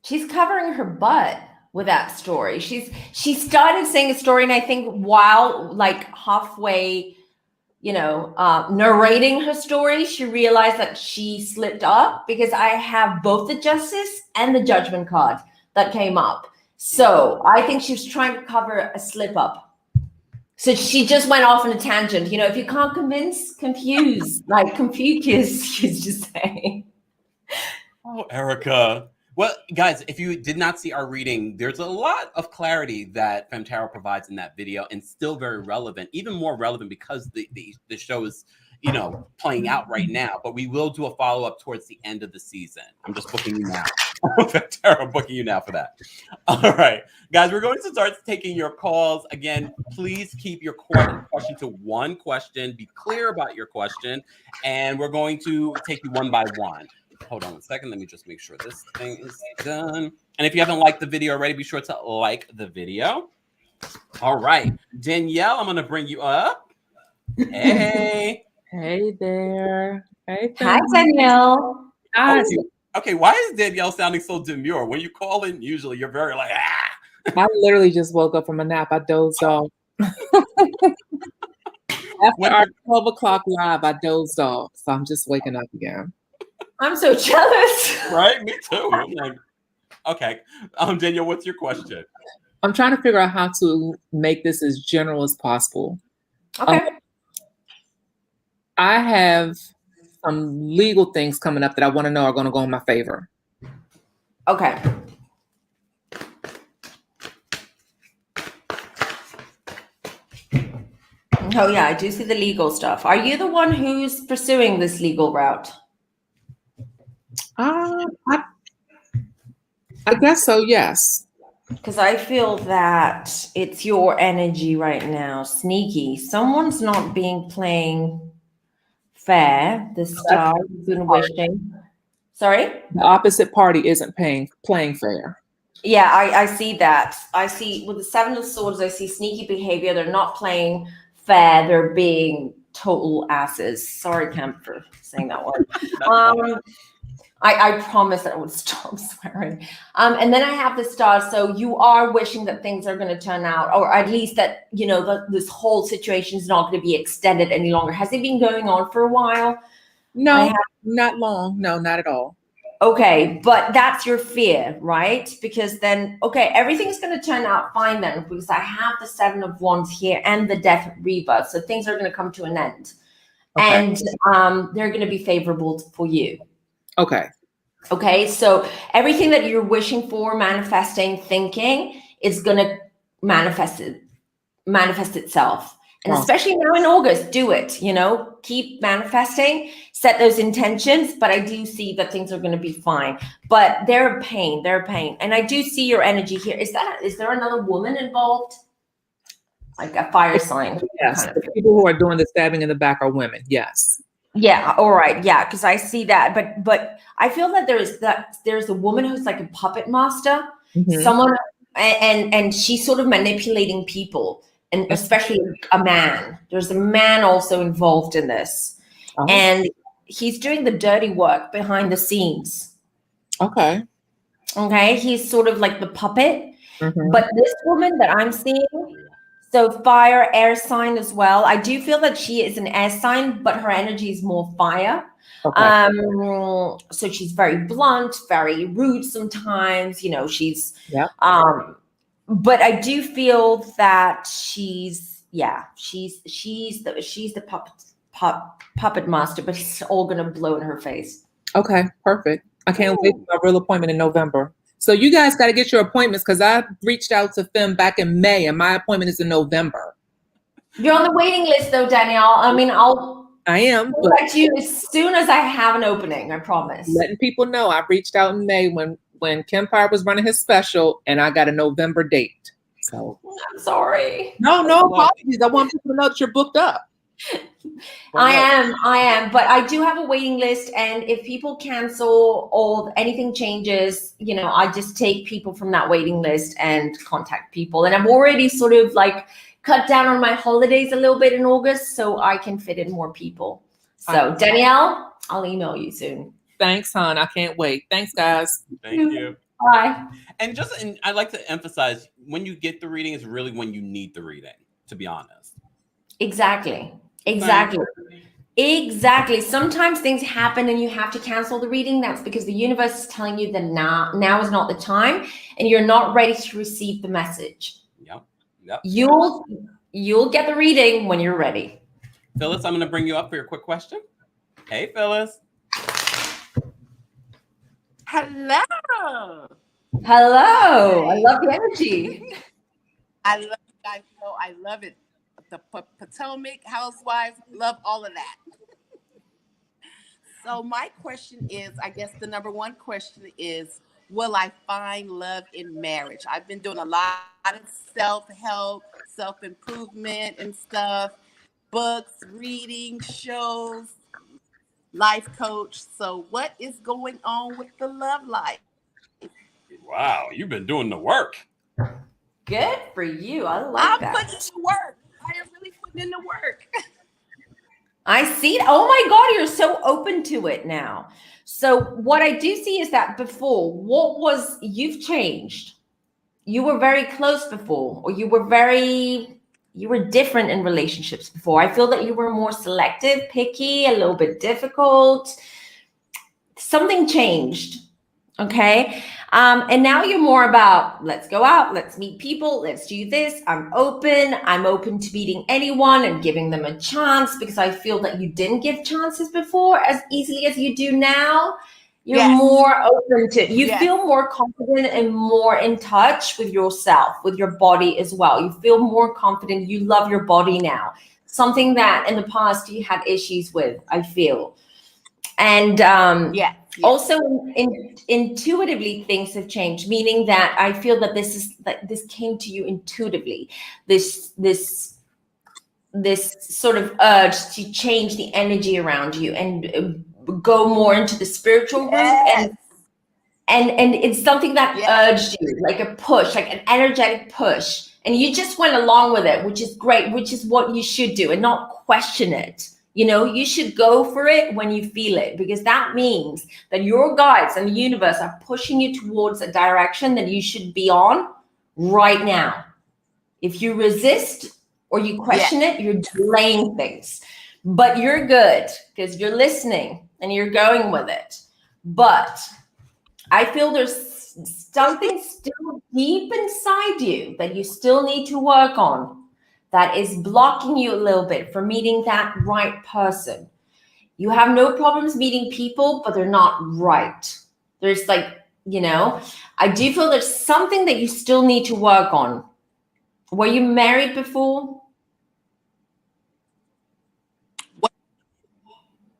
She's covering her butt with that story. She started saying a story, and I think while like halfway, narrating her story, she realized that she slipped up, because I have both the Justice and the Judgment card that came up. So I think she was trying to cover a slip up. So she just went off on a tangent. You know, if you can't convince, confuse, like Confucius used to say. Oh, Erika. Well, guys, if you did not see our reading, there's a lot of clarity that Femme Tarot provides in that video, and still very relevant, even more relevant because the show is, you know, playing out right now. But we will do a follow-up towards the end of the season. I'm just booking you now. Femme Tarot, I'm booking you now for that. All right, guys, we're going to start taking your calls. Again, please keep your question to one question. Be clear about your question, and we're going to take you one by one. Hold on a second. Let me just make sure this thing is done. And if you haven't liked the video already, be sure to like the video. All right. Danielle, I'm going to bring you up. Hey. Hey there. Hey, Hi, Danielle. Hi. Okay, why is Danielle sounding so demure? When you call in, usually you're very like, ah. I literally just woke up from a nap. I dozed off. After our 12 o'clock live, I dozed off. So I'm just waking up again. I'm so jealous. Right? Me too. I'm like, okay. Danielle, what's your question? I'm trying to figure out how to make this as general as possible. Okay. I have some legal things coming up that I want to know are going to go in my favor. Okay. Oh yeah, I do see the legal stuff. Are you the one who's pursuing this legal route? I guess so, yes. Because I feel that it's your energy right now. Sneaky. Someone's not playing fair. The star has been wishing. Sorry? The opposite party isn't playing fair. Yeah, I see that. I see with the Seven of Swords, I see sneaky behavior. They're not playing fair. They're being total asses. Sorry, Kemp, for saying that word. I promise that I would stop swearing. And then I have the star. So you are wishing that things are going to turn out, or at least that, you know, this whole situation is not going to be extended any longer. Has it been going on for a while? No, not long. No, not at all. Okay, but that's your fear, right? Because then, okay, everything's going to turn out fine then, because I have the Seven of Wands here and the Death Rebirth. So things are going to come to an end. Okay. And they're going to be favorable for you. Okay. Okay, so everything that you're wishing for, manifesting, thinking is going to manifest itself. And especially now in August, do it, you know, keep manifesting, set those intentions. But I do see that things are going to be fine, but they're a pain. And I do see your energy here. Is there another woman involved? Like a fire sign? Yes, the people who are doing the stabbing in the back are women. Yes. Yeah. All right. Yeah. Because I see that, but I feel that there's a woman who's like a puppet master, someone, and she's sort of manipulating people, and especially a man. There's a man also involved in this, and he's doing the dirty work behind the scenes. Okay. Okay. He's sort of like the puppet, but this woman that I'm seeing. So fire, air sign as well. I do feel that she is an air sign, but her energy is more fire. Okay. So she's very blunt, very rude sometimes. You know, she's. Yeah. But I do feel that she's the puppet master, but it's all gonna blow in her face. Okay, perfect. I can't wait for my real appointment in November. So you guys got to get your appointments, because I reached out to Femme back in May and my appointment is in November. You're on the waiting list though, Danielle. I mean, I am. I'll let you as soon as I have an opening, I promise. Letting people know I reached out in May when Kempire was running his special, and I got a November date. So I'm sorry. No apologies. I want people to know that you're booked up. I am, but I do have a waiting list, and if people cancel or anything changes, you know, I just take people from that waiting list and contact people. And I'm already sort of like cut down on my holidays a little bit in August, so I can fit in more people. So Danielle, I'll email you soon. Thanks, hon. I can't wait. Thanks, guys. Thank you. Bye. And I like to emphasize, when you get the reading is really when you need the reading, to be honest. Exactly. Sometimes things happen and you have to cancel the reading. That's because the universe is telling you that now is not the time, and you're not ready to receive the message. Yep. You'll get the reading when you're ready. Phyllis, I'm going to bring you up for your quick question. Hey, Phyllis. Hello. Hello. I love the energy. I love you guys. I love it. The Potomac, Housewives, love all of that. So my question is, I guess the number one question is, will I find love in marriage? I've been doing a lot of self-help, self-improvement and stuff, books, reading, shows, life coach. So what is going on with the love life? Wow, you've been doing the work. Good for you. I like that. I'm putting in the work. I am really putting in the work. I see it. Oh my God, you're so open to it now. So what I do see is that before, you've changed. You were very close before, or you were different in relationships before. I feel that you were more selective, picky, a little bit difficult. Something changed. Okay. And now you're more about, let's go out, let's meet people, let's do this. I'm open to meeting anyone and giving them a chance, because I feel that you didn't give chances before as easily as you do now. You're more open to, you feel more confident and more in touch with yourself, with your body as well. You feel more confident. You love your body now. Something that in the past you had issues with, I feel. And also intuitively things have changed, meaning that I feel that this came to you intuitively. This sort of urge to change the energy around you and go more into the spiritual route, and it's something that urged you, like a push, like an energetic push, and you just went along with it, which is great, which is what you should do, and not question it. You know, you should go for it when you feel it, because that means that your guides and the universe are pushing you towards a direction that you should be on right now. If you resist or you question it, you're delaying things. But you're good because you're listening and you're going with it. But I feel there's something still deep inside you that you still need to work on, that is blocking you a little bit from meeting that right person. You have no problems meeting people, but they're not right. There's like, you know, I do feel there's something that you still need to work on. Were you married before?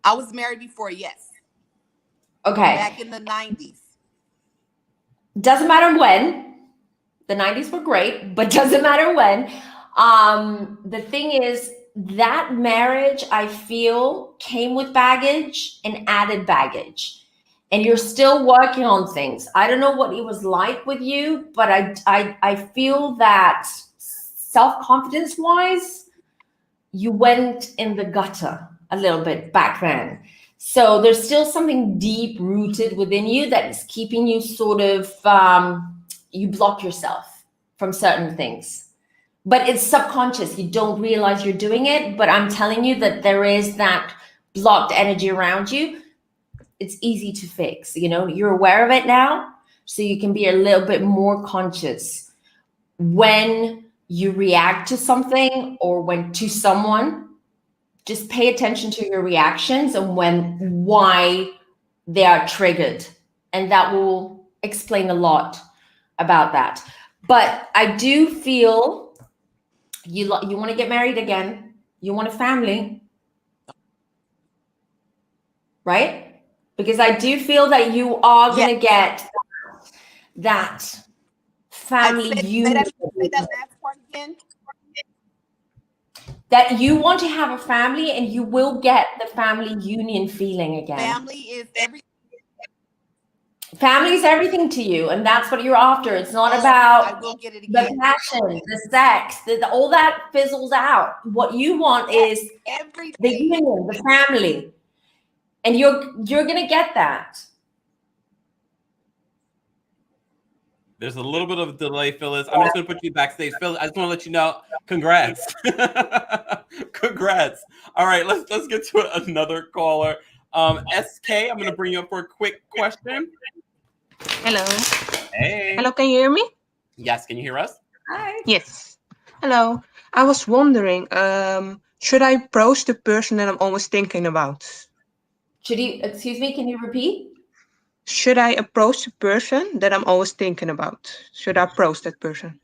I was married before, yes. Okay. Back in the 90s. Doesn't matter when. The 90s were great, but doesn't matter when. The thing is, that marriage, I feel, came with baggage and added baggage, and you're still working on things. I don't know what it was like with you, but I feel that self-confidence wise, you went in the gutter a little bit back then. So there's still something deep rooted within you that is keeping you sort of, you block yourself from certain things. But it's subconscious. You don't realize you're doing it. But I'm telling you that there is that blocked energy around you. It's easy to fix. You know, you're aware of it now. So you can be a little bit more conscious when you react to something or when to someone. Just pay attention to your reactions and why they are triggered. And that will explain a lot about that. But I do feel you want to get married again. You want a family, right? Because I do feel that you are going to get that family union. Say that last part again. That you want to have a family and you will get the family union feeling again. Family is everything. Family is everything to you, and that's what you're after. It's not about the passion, the sex, all that fizzles out. What you want is everything. The union, the family, and you're gonna get that. There's a little bit of a delay, Phyllis. I'm just gonna put you backstage, Phyllis. I just want to let you know, congrats, congrats. All right, let's get to another caller. SK, I'm gonna bring you up for a quick question. Hello. Hey. Hello, can you hear me? Yes, can you hear us? Hi. Yes. Hello. I was wondering, should I approach the person that I'm always thinking about? Excuse me, can you repeat? Should I approach the person that I'm always thinking about? Should I approach that person?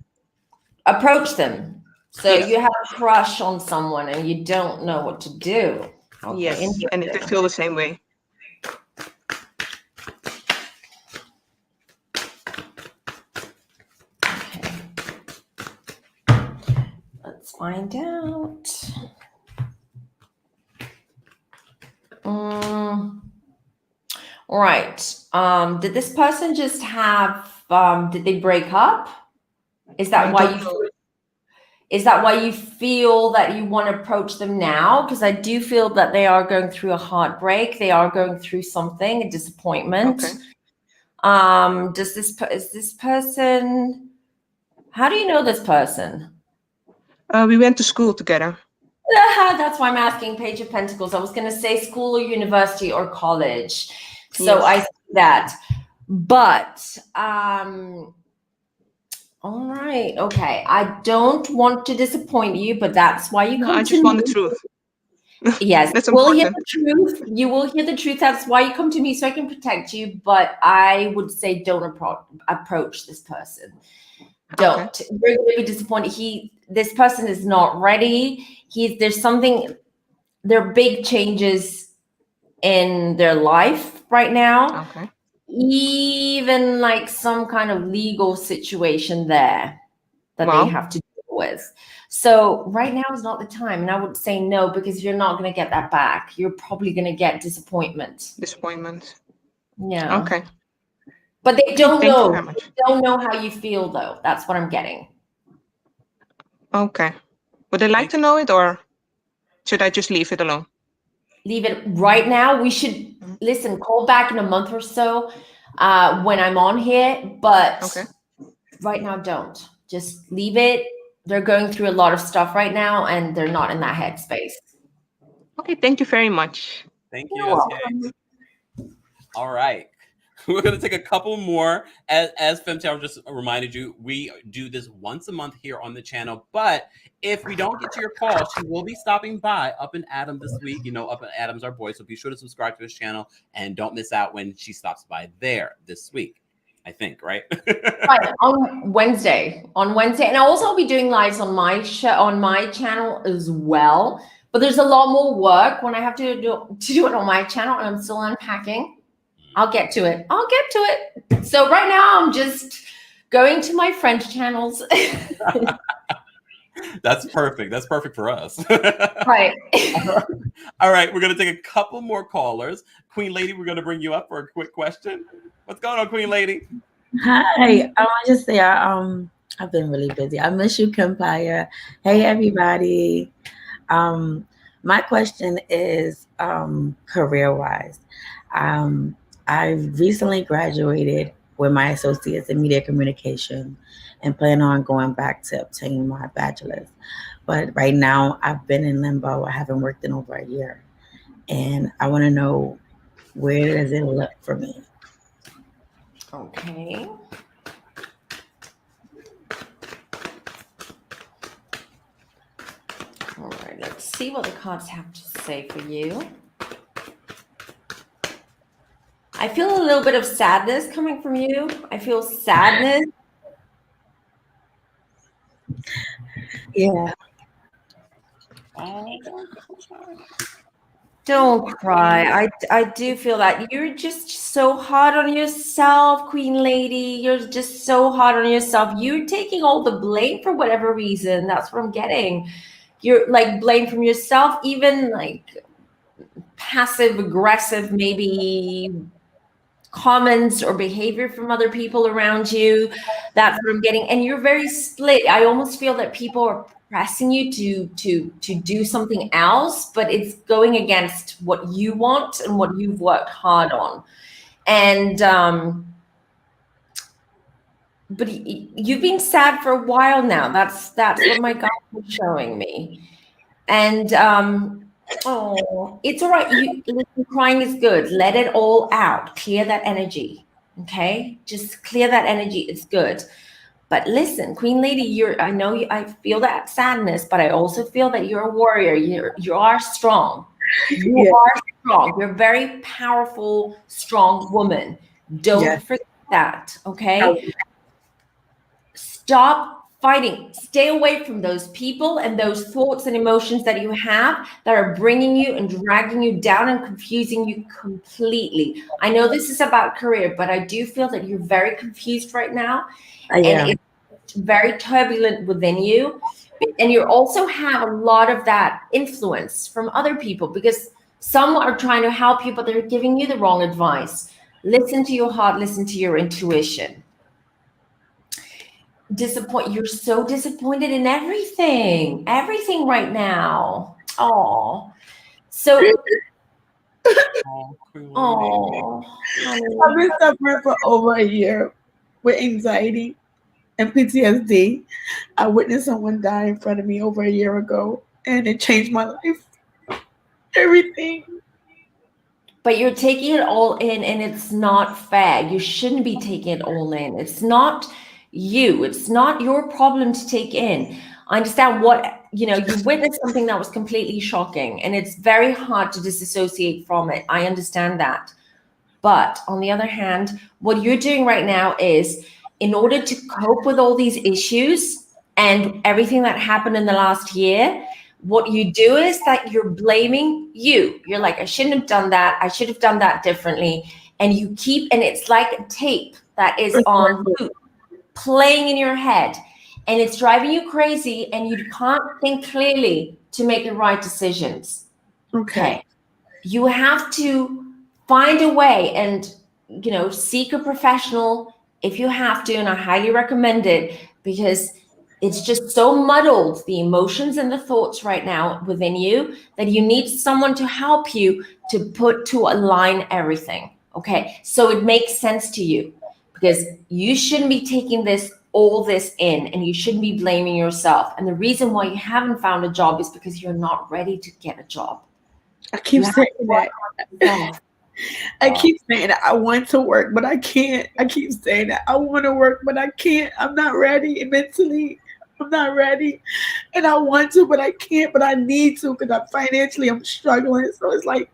Approach them. So Yes. you have a crush on someone and you don't know what to do. Okay, Yes. And if they feel the same way. Okay. Let's find out. All right. Did this person just have, did they break up? Is that why you feel that you want to approach them now? Because I do feel that they are going through a heartbreak. They are going through something, a disappointment. Okay. Is this person, how do you know this person? We went to school together. That's why I'm asking Page of Pentacles. I was going to say school or university or college. So Yes. I see that. But, all right. Okay. I don't want to disappoint you, but that's why you come to me. I just want the truth. Yes, That's you will hear important. the truth. You will hear the truth. That's why you come to me, so I can protect you. But I would say don't approach this person. Don't. Okay. You're going to be disappointed. This person is not ready. There are big changes in their life right now. Okay. Even like some kind of legal situation there that they have to deal with. So right now is not the time. And I would say no, because you're not going to get that back. You're probably going to get disappointment. Yeah. Okay. But they don't Thank know. you very much. They don't know how you feel, though. That's what I'm getting. Okay. Would they like to know it, or should I just leave it alone? Leave it right now. We should listen, call back in a month or so when I'm on here. But right now, don't. Just leave it. They're going through a lot of stuff right now, and they're not in that headspace. Okay. Thank you very much. Thank you. All right. We're going to take a couple more. As Femme Tarot just reminded you, we do this once a month here on the channel. But if we don't get to your call, she will be stopping by up in Adam this week. You know, up in Adam's our boy. So be sure to subscribe to his channel and don't miss out when she stops by there this week. I think, right? Right, on Wednesday. And I'll be doing lives on my channel as well. But there's a lot more work when I have to do it on my channel, and I'm still unpacking. I'll get to it. So right now I'm just going to my French channels. That's perfect. That's perfect for us. Right. All right. We're going to take a couple more callers. Queen Lady, we're going to bring you up for a quick question. What's going on, Queen Lady? Hi. I want to just say I've been really busy. I miss you, Kempire. Hey, everybody. My question is career-wise. I recently graduated with my associates in media communication and plan on going back to obtain my bachelor's. But right now I've been in limbo. I haven't worked in over a year. And I want to know, where does it look for me? Okay. All right, let's see what the cards have to say for you. I feel a little bit of sadness coming from you. I feel sadness. Yeah. Don't cry. I do feel that you're just so hard on yourself, Queen Lady. You're just so hard on yourself. You're taking all the blame for whatever reason. That's what I'm getting. You're like blame from yourself, even like passive aggressive, maybe comments or behavior from other people around you. That's what I'm getting. And you're very split. I almost feel that people are pressing you to do something else, but it's going against what you want and what you've worked hard on. And but you've been sad for a while now. That's what my God was showing me. And oh, it's all right. Listen, crying is good. Let it all out. Clear that energy. Okay? Just clear that energy. It's good. But listen, Queen Lady, I know I feel that sadness, but I also feel that you're a warrior. You are strong. You are strong. You're a very powerful, strong woman. Don't forget that, okay? Stop fighting. Stay away from those people and those thoughts and emotions that you have that are bringing you and dragging you down and confusing you completely. I know this is about career, but I do feel that you're very confused right now. And it's very turbulent within you. And you also have a lot of that influence from other people, because some are trying to help you, but they're giving you the wrong advice. Listen to your heart, listen to your intuition. You're so disappointed in everything right now. Oh, so I've been suffering for over a year with anxiety and PTSD. I witnessed someone die in front of me over a year ago, and it changed my life. Everything. But you're taking it all in, and it's not fair. You shouldn't be taking it all in. It's not you. It's not your problem to take in. I understand you witnessed something that was completely shocking, and it's very hard to disassociate from it. I understand that. But on the other hand, what you're doing right now is, in order to cope with all these issues and everything that happened in the last year, what you do is that you're blaming you. You're like, I shouldn't have done that. I should have done that differently. And and it's like a tape that is on loop, playing in your head. And it's driving you crazy, and you can't think clearly to make the right decisions. Okay. You have to find a way and, seek a professional if you have to. And I highly recommend it, because it's just so muddled, the emotions and the thoughts right now within you, that you need someone to help you to align everything. Okay. So it makes sense to you, because you shouldn't be taking all this in, and you shouldn't be blaming yourself. And the reason why you haven't found a job is because you're not ready to get a job. I keep saying that. I keep saying that I want to work, but I can't. I keep saying that I want to work, but I can't. I'm not ready mentally. I'm not ready. And I want to, but I can't, but I need to, because I'm struggling. So it's like,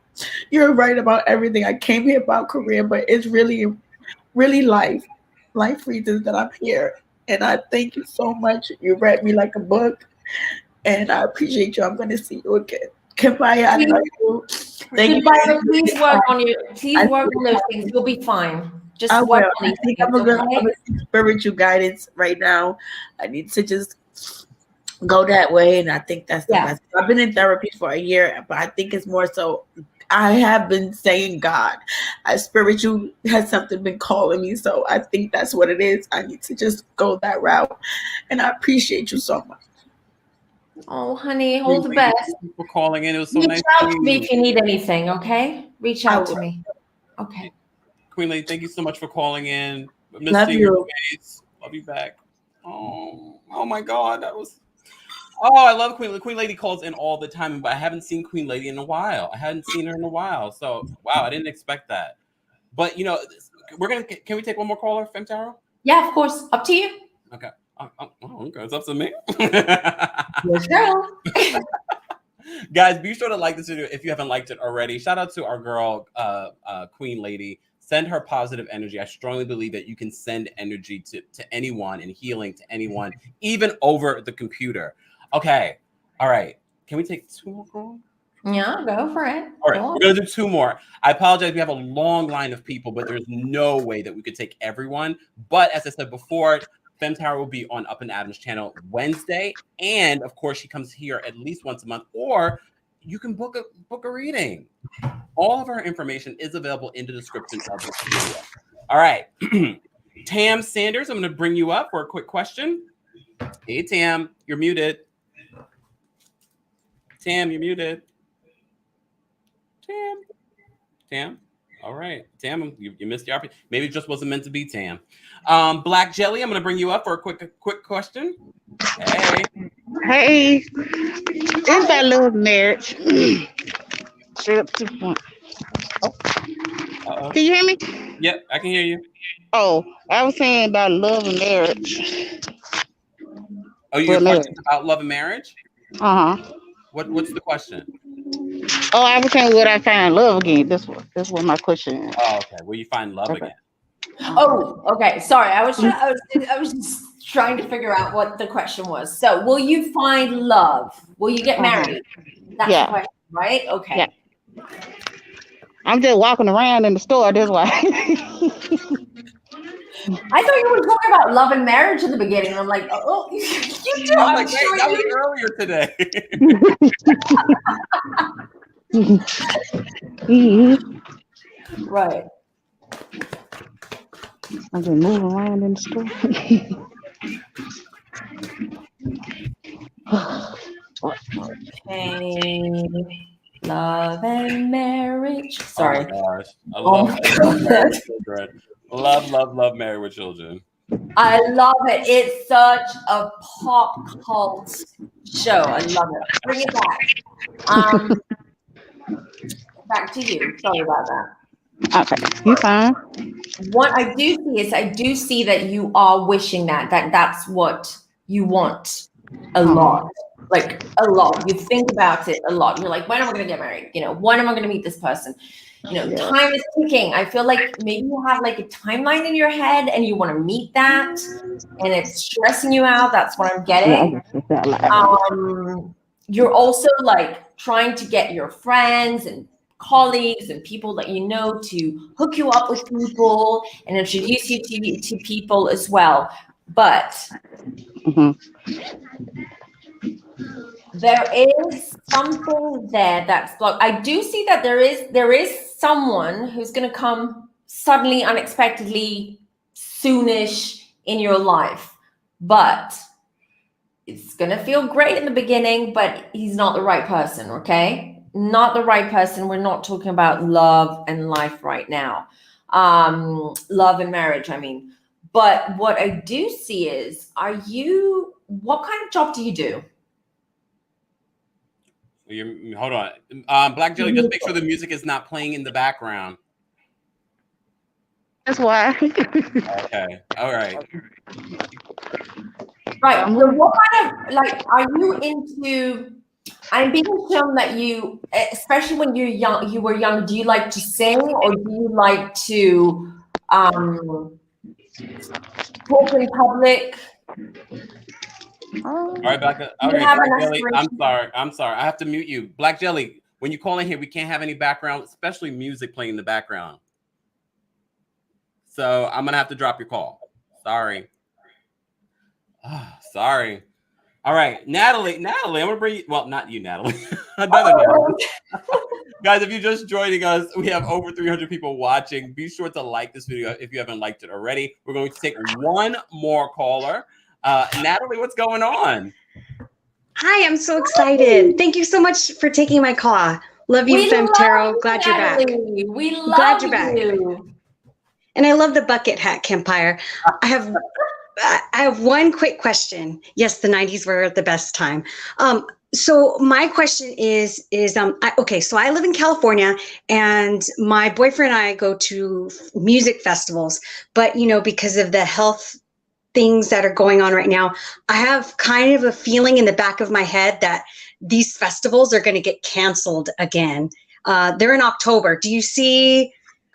you're right about everything. I came here about career, but it's really, really life reasons that I'm here. And I thank you so much. You read me like a book, and I appreciate you. I'm going to see you again. Kempire, I love you. Thank you. Please work on those things. You'll be fine. Just work on these things. I'm a spiritual guidance right now. I need to just go that way, and I think that's the best. I've been in therapy for a year, but I think it's more so I have been saying God. Spiritual has something been calling me, so I think that's what it is. I need to just go that route, and I appreciate you so much. Oh, honey, hold the best. Thank you for calling in. It was so Reach nice. out to me if you need anything, okay? Reach out to me. Okay. Queen Lady, thank you so much for calling in. Love you. Your face. Love you back. Oh my God, that was. Oh, I love Queen Lady. Queen Lady calls in all the time, but I haven't seen Queen Lady in a while. I hadn't seen her in a while, so wow, I didn't expect that. But can we take one more caller, Femme Tarot? Yeah, of course. Up to you. Okay. Okay, it's up to me. Yes, girl. Guys, be sure to like this video if you haven't liked it already. Shout out to our girl, Queen Lady. Send her positive energy. I strongly believe that you can send energy to anyone and healing to anyone, even over the computer. Okay. All right. Can we take 2 more calls? Yeah, go for it. All right. We're going to do 2 more. I apologize. We have a long line of people, but there's no way that we could take everyone. But as I said before, Femme Tarot will be on Up and Adam's channel Wednesday. And of course, she comes here at least once a month, or you can book a reading. All of our information is available in the description of this video. All right. Tam Sanders, I'm going to bring you up for a quick question. Hey, Tam, you're muted. Tam, you're muted. Tam. All right. Tam, you missed the opportunity. Maybe it just wasn't meant to be, Tam. Black Jelly, I'm going to bring you up for a quick question. Hey. It's that little marriage. Straight up to the point. Uh-oh. Can you hear me? Yep, I can hear you. Oh, I was saying about love and marriage. Oh, your Well, question's about love and marriage? Uh-huh. What's the question? Oh, I was saying, would I find love again? That's what my question is. Oh, okay. Will you find love Okay. again? Oh, okay. Sorry, I was just trying to figure out what the question was. So, will you find love? Will you get married? That's the question, right? Okay. Yeah. I'm just walking around in the store. That's why. I thought you were talking about love and marriage in the beginning. I'm like, oh, you do. I'm I'm like, sure wait, that was you. earlier today. Right. I'm just moving around in the store. Okay. Love and marriage. Sorry. Oh my gosh. I love Married with Children. Love Married with Children. I love it. It's such a pop cult show. I love it. Bring it back. Back to you. Sorry about that. Okay, you fine. What I do see is I do see that you are wishing that's what you want a lot. Like a lot. You think about it a lot. You're like, when am I going to get married? You know, when am I going to meet this person? You know, time is ticking. I feel like maybe you have like a timeline in your head and you want to meet that and it's stressing you out. That's what I'm getting. You're also like trying to get your friends and colleagues and people that you know to hook you up with people and introduce you to people as well. But there is something there that's blocked. I do see that there is someone who's going to come suddenly, unexpectedly, soonish in your life, but it's going to feel great in the beginning, but he's not the right person. Okay. Not the right person. We're not talking about love and life right now. Love and marriage, I mean. But what I do see is, what kind of job do you do? Hold on. Black Jelly, just make sure the music is not playing in the background. That's why. Okay. All right. Right. So what kind of, like, are you into, I'm being shown that you, especially when you were young, do you like to sing or do you like to talk in public? All right, Black Jelly. I'm sorry. I have to mute you. Black Jelly, when you call in here, we can't have any background, especially music playing in the background. So I'm gonna have to drop your call. Sorry. Sorry. All right, Natalie, I'm gonna bring you. Well, not you, Natalie. Another Natalie. Guys, if you're just joining us, we have over 300 people watching. Be sure to like this video if you haven't liked it already. We're going to take one more caller. Natalie, what's going on? Hi, I'm so excited. Thank you so much for taking my call. Love you, Femme Tarot. Glad you're back. We love you. And I love the bucket hat, Kempire. I have one quick question. Yes, the 90s were the best time. So my question is okay, so I live in California and my boyfriend and I go to music festivals, but because of the health things that are going on right now, I have kind of a feeling in the back of my head that these festivals are going to get canceled again. They're in October. Do you see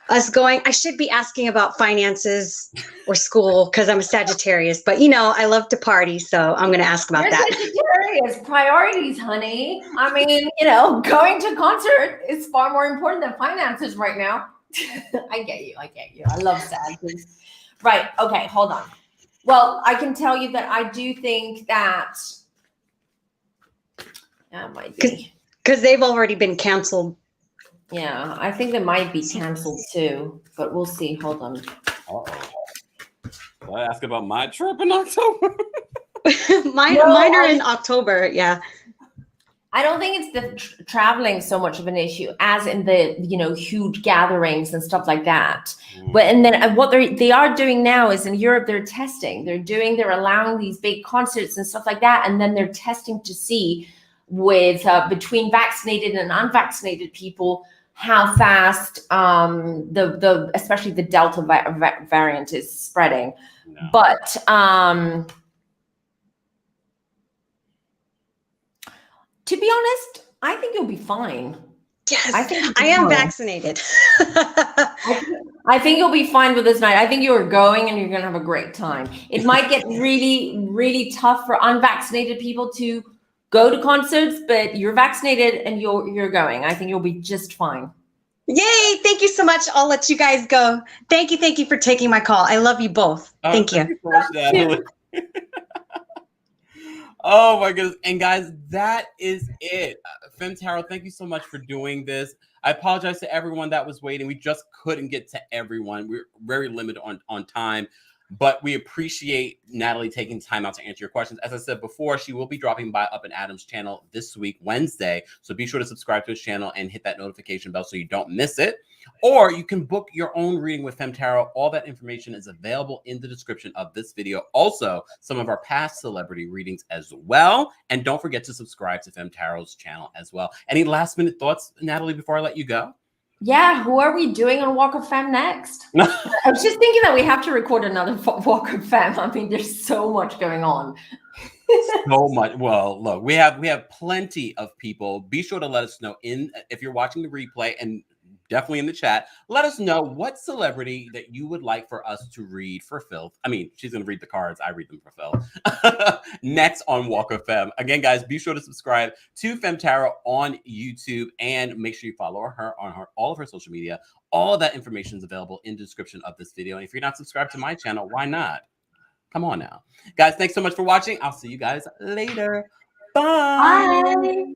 us going? I should be asking about finances or school because I'm a Sagittarius, but I love to party, so I'm going to ask about that. Sagittarius priorities, honey. I mean, going to concert is far more important than finances right now. I get you. I love Sagittarius. Right. Okay. Hold on. Well, I can tell you that I do think that might be. Because they've already been canceled. Yeah, I think they might be canceled too, but we'll see. Hold on. Uh-oh. Did I ask about my trip in October? Mine are in October, yeah. I don't think it's the traveling so much of an issue as in the huge gatherings and stuff like that. But and then what they are doing now is in Europe they're testing. They're allowing these big concerts and stuff like that, and then they're testing to see with between vaccinated and unvaccinated people how fast the especially the Delta variant is spreading. No. But to be honest, I think you'll be fine. Yes, I am vaccinated. I think you'll be fine with this night. I think you're going and you're going to have a great time. It might get really, really tough for unvaccinated people to go to concerts, but you're vaccinated and you're going. I think you'll be just fine. Yay. Thank you so much. I'll let you guys go. Thank you. Thank you for taking my call. I love you both. Thank you. So much, Natalie. Oh my goodness. And guys, that is it. Femme Tarot, thank you so much for doing this. I apologize to everyone that was waiting. We just couldn't get to everyone. We're very limited on time, but we appreciate Natalie taking time out to answer your questions. As I said before, she will be dropping by up in Adam's channel this week, Wednesday. So be sure to subscribe to his channel and hit that notification bell so you don't miss it. Or you can book your own reading with Femme Tarot. All that information is available in the description of this video. Also, some of our past celebrity readings as well. And don't forget to subscribe to Femme Tarot's channel as well. Any last minute thoughts, Natalie, before I let you go? Yeah, who are we doing on Walk of Femme next? I was just thinking that we have to record another Walk of Femme. I mean, there's so much going on. So much. Well, look, we have plenty of people. Be sure to let us know if you're watching the replay, and definitely in the chat, let us know what celebrity that you would like for us to read for Phil. I mean, she's going to read the cards. I read them for Phil. Next on Walk of Femme. Again, guys, be sure to subscribe to Femme Tarot on YouTube and make sure you follow her on all of her social media. All of that information is available in the description of this video. And if you're not subscribed to my channel, why not? Come on now. Guys, thanks so much for watching. I'll see you guys later. Bye. Bye.